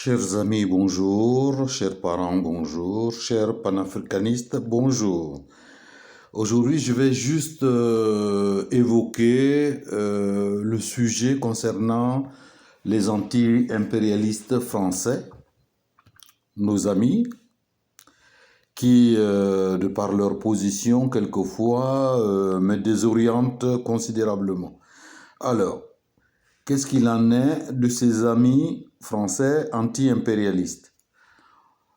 Chers amis, bonjour. Chers parents, bonjour. Chers panafricanistes, bonjour. Aujourd'hui, je vais juste évoquer le sujet concernant les anti-impérialistes français, nos amis, qui, de par leur position, quelquefois, me désorientent considérablement. Alors, qu'est-ce qu'il en est de ces amis français anti-impérialistes?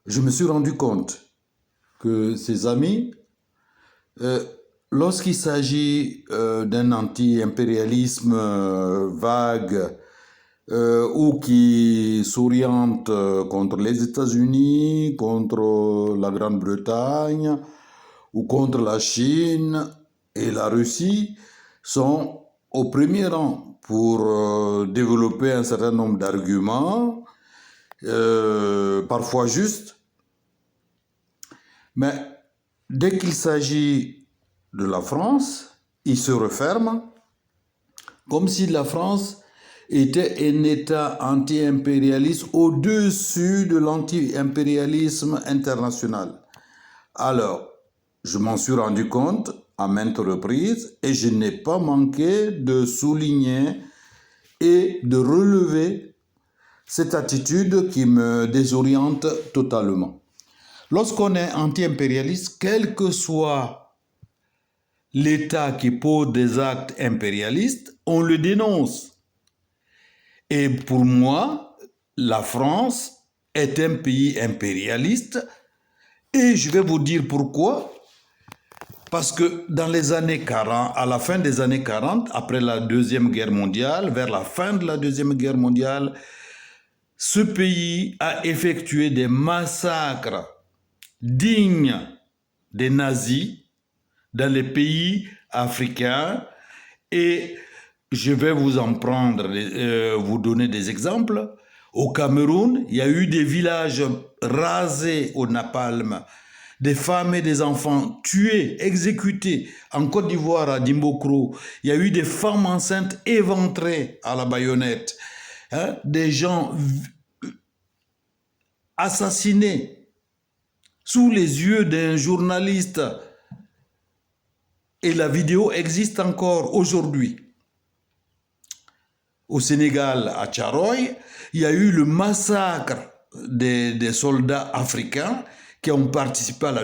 Je me suis rendu compte que ces amis, lorsqu'il s'agit d'un anti-impérialisme vague ou qui s'oriente contre les États-Unis, contre la Grande-Bretagne ou contre la Chine et la Russie, sont au premier rang pour développer un certain nombre d'arguments, parfois justes, mais dès qu'il s'agit de la France, ils se referment, comme si la France était un État anti-impérialiste au-dessus de l'anti-impérialisme international. Alors, je m'en suis rendu compte à maintes reprises et je n'ai pas manqué de souligner et de relever cette attitude qui me désoriente totalement. Lorsqu'on est anti-impérialiste, quel que soit l'État qui pose des actes impérialistes, on le dénonce. Et pour moi, la France est un pays impérialiste et je vais vous dire pourquoi. Parce que dans les années 40, à la fin des années 40, après la Deuxième Guerre mondiale, vers la fin de la Deuxième Guerre mondiale, ce pays a effectué des massacres dignes des nazis dans les pays africains et je vais vous en prendre, vous donner des exemples. Au Cameroun, il y a eu des villages rasés au napalm, des femmes et des enfants tués, exécutés. En Côte d'Ivoire, à Dimbokro, il y a eu des femmes enceintes éventrées à la baïonnette, des gens assassinés sous les yeux d'un journaliste. Et la vidéo existe encore aujourd'hui. Au Sénégal, à Tcharoy, il y a eu le massacre des soldats africains qui ont participé à la